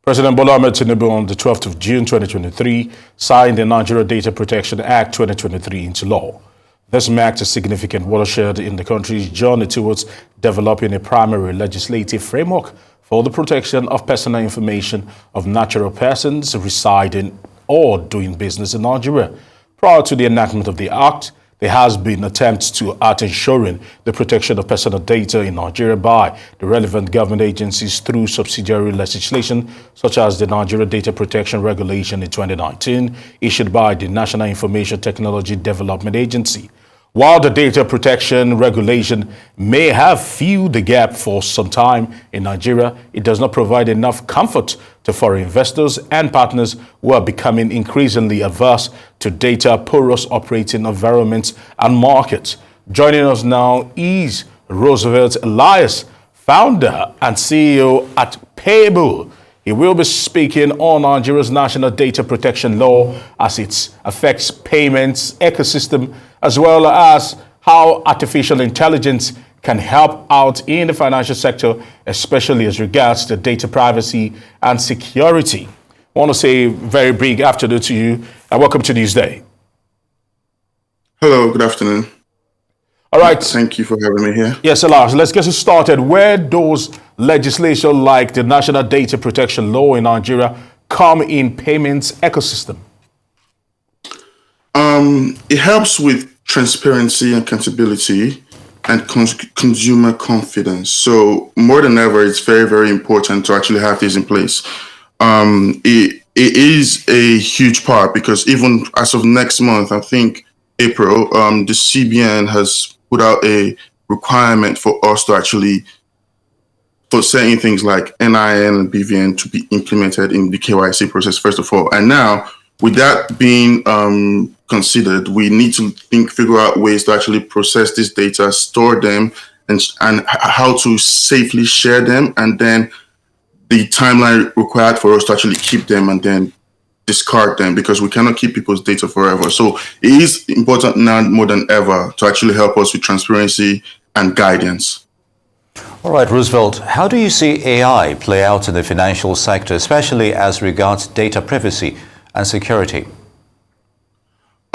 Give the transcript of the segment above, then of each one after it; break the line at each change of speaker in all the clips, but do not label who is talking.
President Bola Ahmed Tinubu on the 12th of June 2023 signed the Nigeria Data Protection Act 2023 into law. This marked a significant watershed in the country's journey towards developing a primary legislative framework for the protection of personal information of natural persons residing or doing business in Nigeria. Prior to the enactment of the Act, there has been attempts at ensuring the protection of personal data in Nigeria by the relevant government agencies through subsidiary legislation, such as the Nigeria Data Protection Regulation in 2019, issued by the National Information Technology Development Agency. While the data protection regulation may have filled the gap for some time in Nigeria, it does not provide enough comfort to foreign investors and partners who are becoming increasingly averse to data-porous operating environments and markets. Joining us now is Roosevelt Elias, founder and CEO at Payable. He will be speaking on Nigeria's national data protection law as it affects payments ecosystem, as well as how artificial intelligence can help out in the financial sector, especially as regards to data privacy and security. I want to say a very big afternoon to you and welcome to Newsday.
Hello, good afternoon.
All right.
Thank you for having me here.
Yes, Elias, let's get started. Where does legislation like the National Data Protection Law in Nigeria come in payments ecosystem?
It helps with transparency and accountability and consumer confidence. So more than ever, it's very, very important to actually have this in place. It is a huge part because even as of next month, I think April, the CBN has put out a requirement for us to actually, for certain things like NIN and BVN to be implemented in the KYC process, first of all. And now, with that being considered, we need to figure out ways to actually process this data, store them, and how to safely share them, and then the timeline required for us to actually keep them and then discard them, because we cannot keep people's data forever. So it is important now more than ever to actually help us with transparency and guidance.
All right, Roosevelt, how do you see AI play out in the financial sector, especially as regards data privacy and security?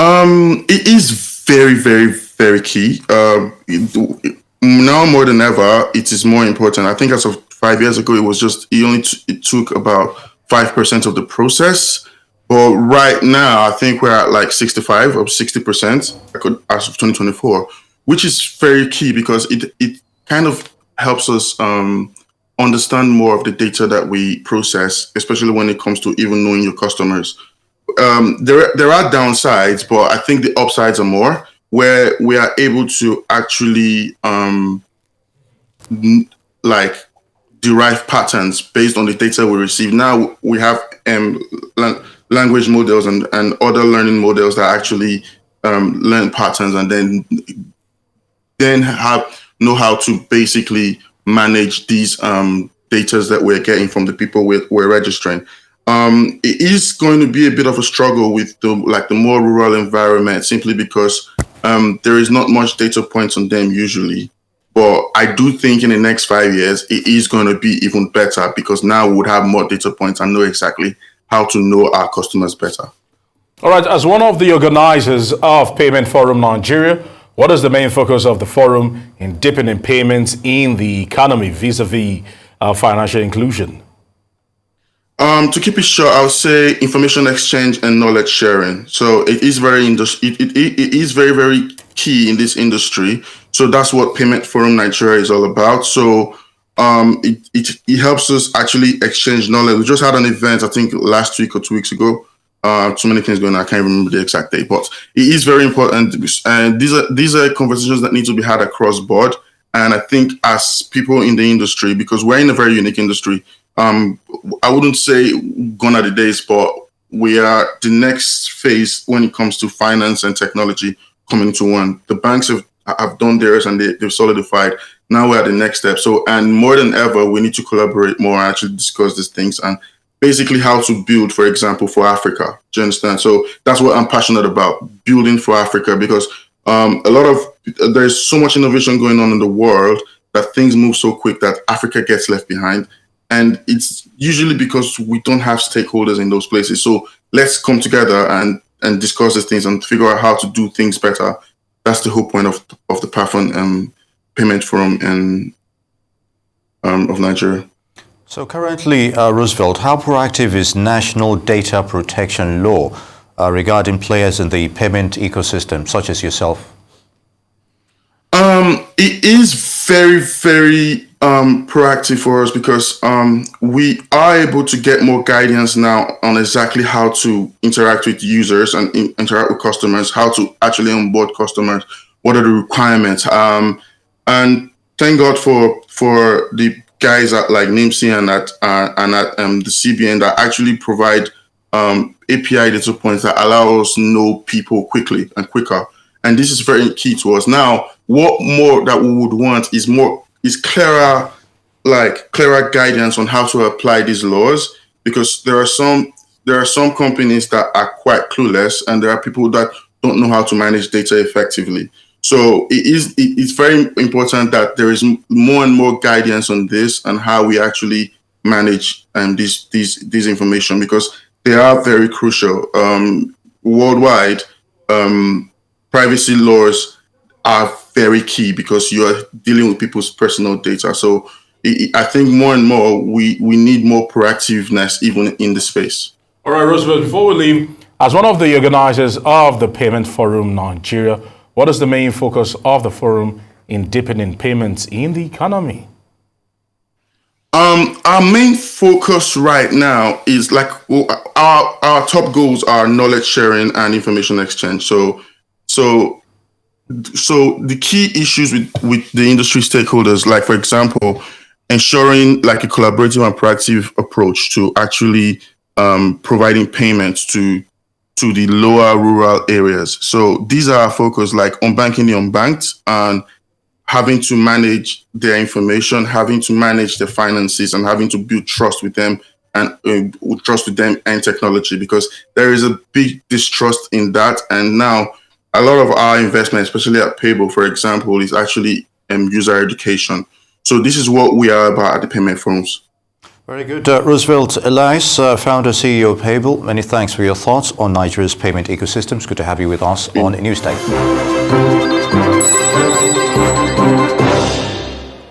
It is very, very, very key. Now more than ever, it is more important. I think as of 5 years ago, it took about 5% of the process. But right now, I think we're at like 65 or 60% as of 2024, which is very key because it kind of helps us understand more of the data that we process, especially when it comes to even knowing your customers. There are downsides, but I think the upsides are more, where we are able to actually derive patterns based on the data we receive. Now we have language models and other learning models that actually learn patterns and then know how to basically manage these data that we're getting from the people we're registering. It is going to be a bit of a struggle with the more rural environment, simply because there is not much data points on them usually. But I do think in the next 5 years, it is going to be even better because now we would have more data points and know exactly how to know our customers better.
All right, as one of the organizers of Payment Forum Nigeria, what is the main focus of the forum in deepening payments in the economy vis-a-vis financial inclusion?
To keep it short, I would say information exchange and knowledge sharing. So it is it is very, very key in this industry. So that's what Payment Forum Nigeria is all about. So it helps us actually exchange knowledge. We just had an event, I think last week or 2 weeks ago. Too many things going on, I can't remember the exact date, but it is very important. And these are conversations that need to be had across board. And I think as people in the industry, because we're in a very unique industry, I wouldn't say gone are the days, but we are the next phase when it comes to finance and technology coming to one. The banks have done theirs and they've solidified. Now we're at the next step. So, and more than ever, we need to collaborate more and actually discuss these things and basically how to build, for example, for Africa. Do you understand? So that's what I'm passionate about, building for Africa, because there's so much innovation going on in the world that things move so quick that Africa gets left behind. and it's usually because we don't have stakeholders in those places. So let's come together and discuss these things and figure out how to do things better. That's the whole point of the PAFON Payment Forum of Nigeria.
So currently, Roosevelt, how proactive is national data protection law regarding players in the payment ecosystem, such as yourself?
It is very, very proactive for us because we are able to get more guidance now on exactly how to interact with users and interact with customers, how to actually onboard customers, what are the requirements. And thank God for the guys at like NIMC and at the CBN that actually provide API data points that allow us to know people quickly and quicker. And this is very key to us. Now, what more that we would want is clearer guidance on how to apply these laws, because there are some companies that are quite clueless, and there are people that don't know how to manage data effectively. So it's very important that there is more and more guidance on this and how we actually manage these information, because they are very crucial. Worldwide, privacy laws are very key because you are dealing with people's personal data. So I think more and more we need more proactiveness even in the space.
All right, Roosevelt, before we leave, as one of the organizers of the Payment Forum Nigeria, what is the main focus of the forum in deepening payments in the economy?
Our main focus right now is our top goals are knowledge sharing and information exchange. So the key issues with the industry stakeholders, like for example, ensuring like a collaborative and proactive approach to actually providing payments to the lower rural areas. So these are our focus, like unbanking the unbanked and having to manage their information, having to manage their finances, and having to build trust with them and technology, because there is a big distrust in that. And now a lot of our investment, especially at Payable, for example, is actually user education. So this is what we are about at the Payment Forums.
Very good. Roosevelt Elias, founder, CEO of Payable, many thanks for your thoughts on Nigeria's payment ecosystems. Good to have you with us on Newsday.